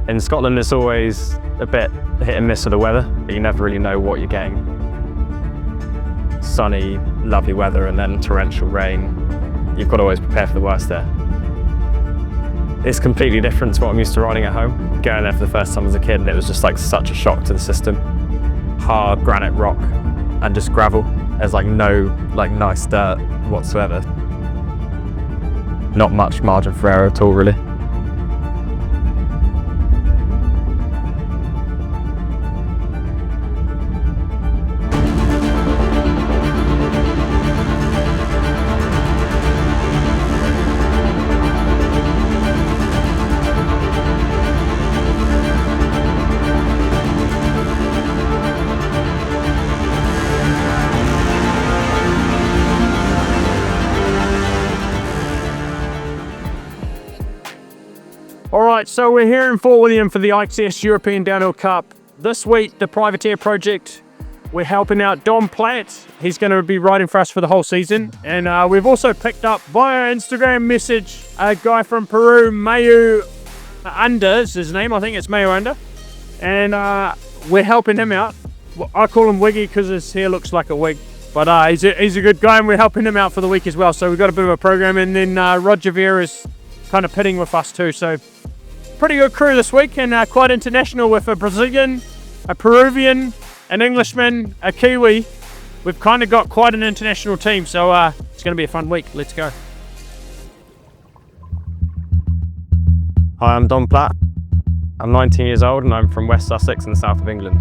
In Scotland, it's always a bit hit and miss with the weather. You never really know what you're getting. Sunny, lovely weather, and then torrential rain. You've got to always prepare for the worst there. It's completely different to what I'm used to riding at home. Going there for the first time as a kid, and it was just like such a shock to the system. Hard granite rock and just gravel. There's like no nice dirt whatsoever. Not much margin for error at all, really. All right, so we're here in Fort William for the IXS European Downhill Cup. This week, the Privateer Project, we're helping out Dom Platt. He's going to be riding for us for the whole season. And we've also picked up via Instagram message a guy from Peru, Mayu Under is his name. I think it's Mayu Under. And we're helping him out. I call him Wiggy because his hair looks like a wig. But he's a good guy, and we're helping him out for the week as well. So we've got a bit of a program. And then Roger Vera is kind of pitting with us too. So pretty good crew this week, and quite international with a Brazilian, a Peruvian, an Englishman, a Kiwi. We've kind of got quite an international team, so it's going to be a fun week. Let's go. Hi, I'm Dom Platt. I'm 19 years old and I'm from West Sussex in the south of England.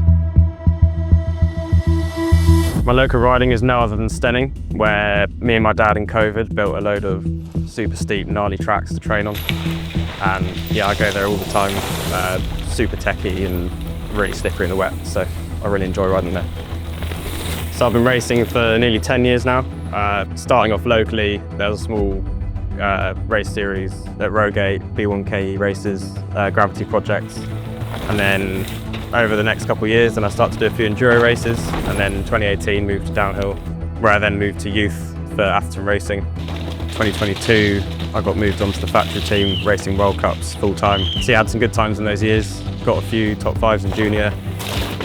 My local riding is no other than Stenning, where me and my dad in COVID built a load of super steep, gnarly tracks to train on. And yeah, I go there all the time, super techy and really slippery in the wet, so I really enjoy riding there. So I've been racing for nearly 10 years now. Starting off locally, there was a small race series at Rogate, B1K races, Gravity projects. And then over the next couple of years, then I started to do a few enduro races, and then in 2018 moved to downhill, where I then moved to youth for Atherton Racing. 2022, I got moved onto the factory team, racing World Cups full time. So I had some good times in those years, got a few top fives in junior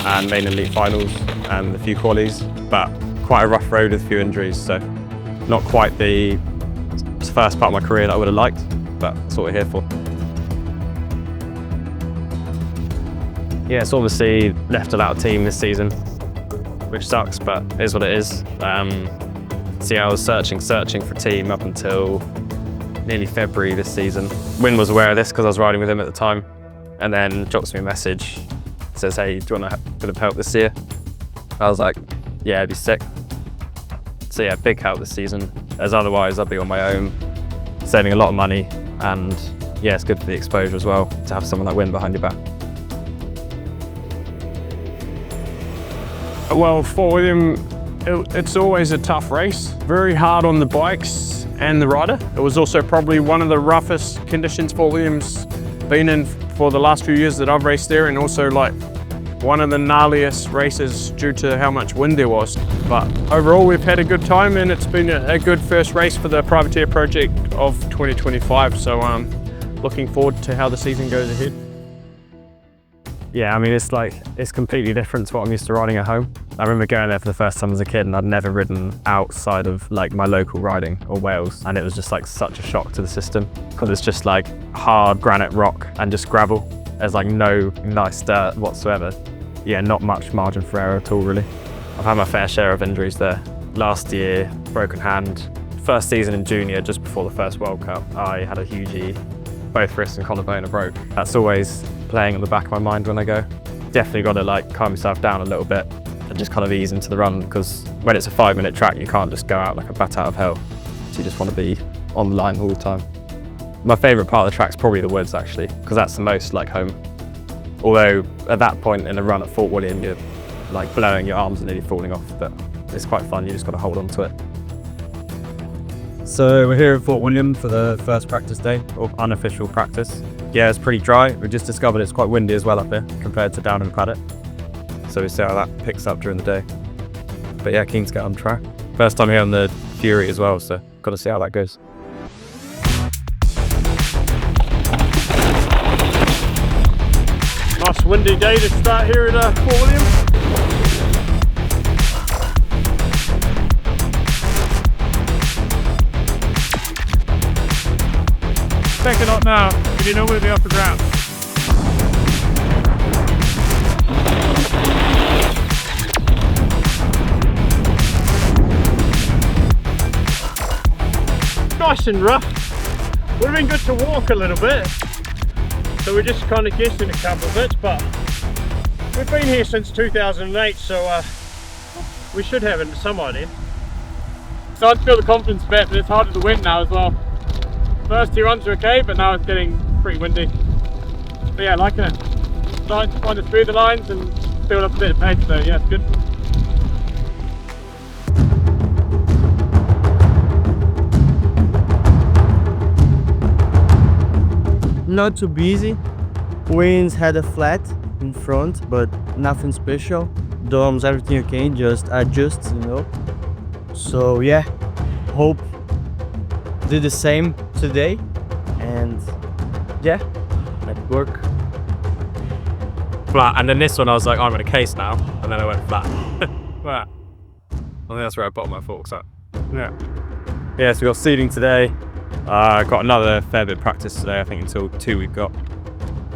and main elite finals and a few qualies, but quite a rough road with a few injuries, so not quite the first part of my career that I would have liked, but that's what we're here for. Yeah, it's obviously left without a team this season, which sucks, but it is what it is. So yeah, I was searching for a team up until nearly February this season. Wynn was aware of this because I was riding with him at the time, and then drops me a message, says, hey, do you want a bit of help this year? I was like, yeah, it'd be sick. So yeah, big help this season, as otherwise I'd be on my own, saving a lot of money, and yeah, it's good for the exposure as well, to have someone like Wynn behind your back. Well, Fort William, it's always a tough race. Very hard on the bikes and the rider. It was also probably one of the roughest conditions Fort William's been in for the last few years that I've raced there, and also like one of the gnarliest races due to how much wind there was. But overall, we've had a good time, and it's been a good first race for the Privateer Project of 2025. So looking forward to how the season goes ahead. Yeah, I mean, it's completely different to what I'm used to riding at home. I remember going there for the first time as a kid, and I'd never ridden outside of like my local riding or Wales, and it was just like such a shock to the system because it's just like hard granite rock and just gravel. There's like no nice dirt whatsoever. Yeah, not much margin for error at all, really. I've had my fair share of injuries there. Last year, broken hand. First season in junior, just before the first World Cup, I had a hugie. Both wrists and collarbone are broke. That's always playing on the back of my mind when I go. Definitely got to like calm myself down a little bit and just kind of ease into the run, because when it's a 5-minute track, you can't just go out like a bat out of hell. So you just want to be on the line all the time. My favourite part of the track's probably the woods, actually, because that's the most like home. Although at that point in the run at Fort William, you're like blowing your arms and nearly falling off, but it's quite fun. You just got to hold on to it. So we're here at Fort William for the first practice day, Or unofficial practice. Yeah, it's pretty dry. We just discovered it's quite windy as well up here compared to down in Paddock. So we see how that picks up during the day. But yeah, keen to get on track. First time here on the Fury as well, so got to see how that goes. windy day to start here at Fort William. Back it up now, if you know where we're off the ground. Nice and rough. Would have been good to walk a little bit. So we're just kind of guessing a couple of bits, but we've been here since 2008, so we should have some idea. Starting to feel the confidence a bit, but it's harder to win now as well. First 2 runs are okay, but now it's getting pretty windy. But yeah, liking it. Starting to find the smoother lines and build up a bit of pace, so yeah, it's good. Not too busy. Winds had a flat in front, but nothing special. Domes, everything okay, just adjust, you know. So yeah, hope do the same today, and yeah, let it work. Flat, and then this one I was like, I'm in a case now, and then I went flat. Flat. I think that's where I bottom my forks at. Yeah. Yeah, so we got seeding today. Got another fair bit of practice today, I think until 2 we've got.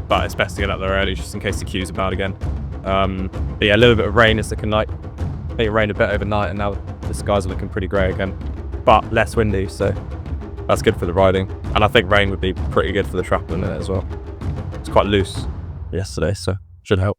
But it's best to get up there early just in case the queues are bad again. But yeah, a little bit of rain is looking like. I think it rained a bit overnight and now the skies are looking pretty grey again. But less windy, so that's good for the riding. And I think rain would be pretty good for the trapping in it as well. It's quite loose yesterday, so should help.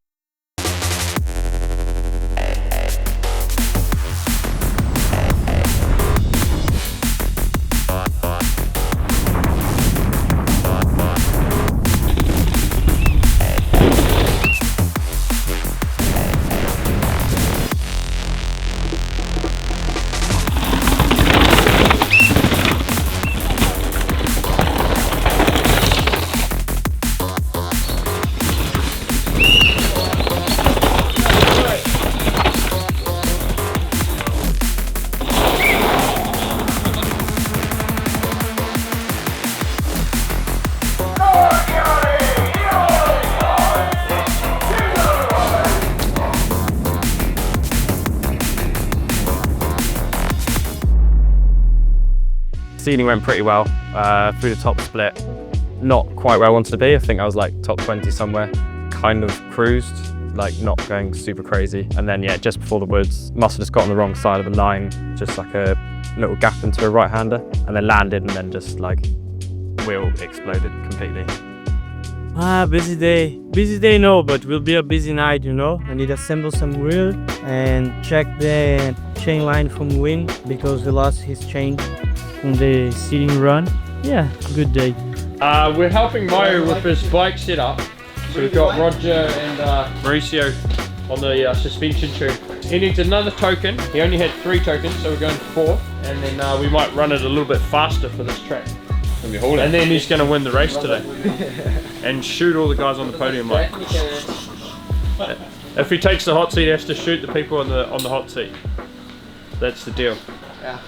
Seeding went pretty well through the top split. Not quite where I wanted to be. I think I was like top 20 somewhere. Kind of cruised, like not going super crazy. And then yeah, just before the woods, must have just got on the wrong side of the line, just like a little gap into a right-hander, and then landed and then just like wheel exploded completely. Busy day. Busy day, no, but will be a busy night, you know. I need to assemble some wheel and check the chain line from Win because he lost his chain on the seeding run. Yeah, good day. We're helping Mario with his bike setup. So we've got Roger and Mauricio on the suspension tube. He needs another token. He only had 3 tokens, so we're going for 4. And then we might run it a little bit faster for this track. And then he's going to win the race today. And shoot all the guys on the podium, Mike. If he takes the hot seat, he has to shoot the people on the hot seat. That's the deal. Yeah.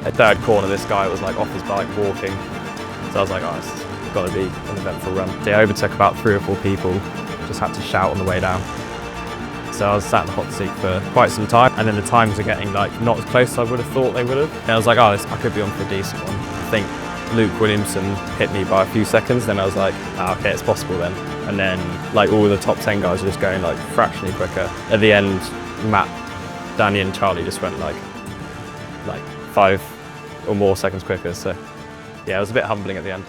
At third corner, this guy was like off his bike walking. So I was like, oh, this has got to be an eventful run. They overtook about 3 or 4 people, just had to shout on the way down. So I was sat in the hot seat for quite some time, and then the times are getting like not as close as I would have thought they would have. And I was like, oh, I could be on for a decent one. I think Luke Williamson hit me by a few seconds, then I was like, oh, okay, it's possible then. And then like all the top 10 guys were just going like fractionally quicker. At the end, Matt, Danny and Charlie just went like 5 or more seconds quicker, so yeah, it was a bit humbling at the end,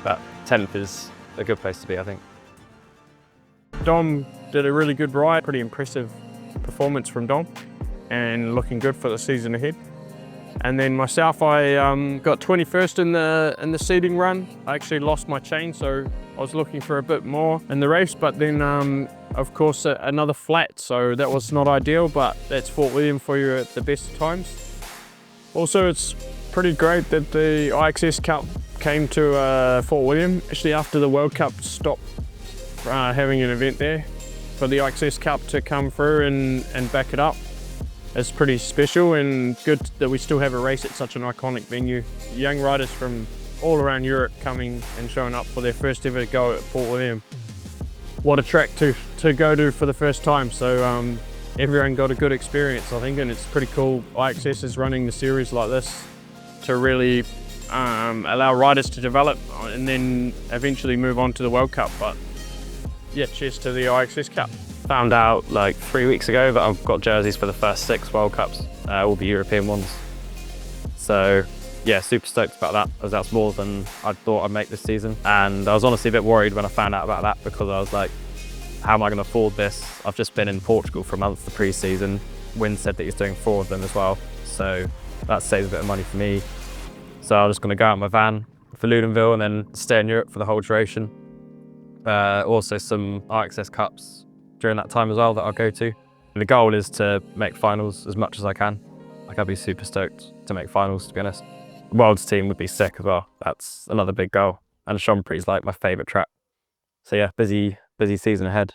but 10th is a good place to be, I think. Dom did a really good ride, pretty impressive performance from Dom, and looking good for the season ahead. And then myself, I got 21st in the seeding run. I actually lost my chain, so I was looking for a bit more in the race, but then of course another flat, so that was not ideal, but that's Fort William for you at the best of times. Also, it's pretty great that the IXS Cup came to Fort William. Actually, after the World Cup stopped having an event there for the IXS Cup to come through and back it up. It's pretty special and good that we still have a race at such an iconic venue. Young riders from all around Europe coming and showing up for their first ever go at Port William. What a track to go to for the first time. So everyone got a good experience, I think, and it's pretty cool. IXS is running the series like this to really allow riders to develop and then eventually move on to the World Cup. But yeah, cheers to the IXS Cup. Found out like 3 weeks ago that I've got jerseys for the first 6 World Cups, all the European ones. So yeah, super stoked about that, as that's more than I thought I'd make this season. And I was honestly a bit worried when I found out about that, because I was like, how am I going to afford this? I've just been in Portugal for a month for pre-season. Wynn said that he's doing 4 of them as well, so that saves a bit of money for me. So I'm just going to go out in my van for Ludenville and then stay in Europe for the whole duration. Also some IXS Cups during that time as well that I'll go to. The goal is to make finals as much as I can. Like, I'd be super stoked to make finals, to be honest. World's team would be sick as well. That's another big goal. And Chambéry's like my favourite track. So yeah, busy season ahead.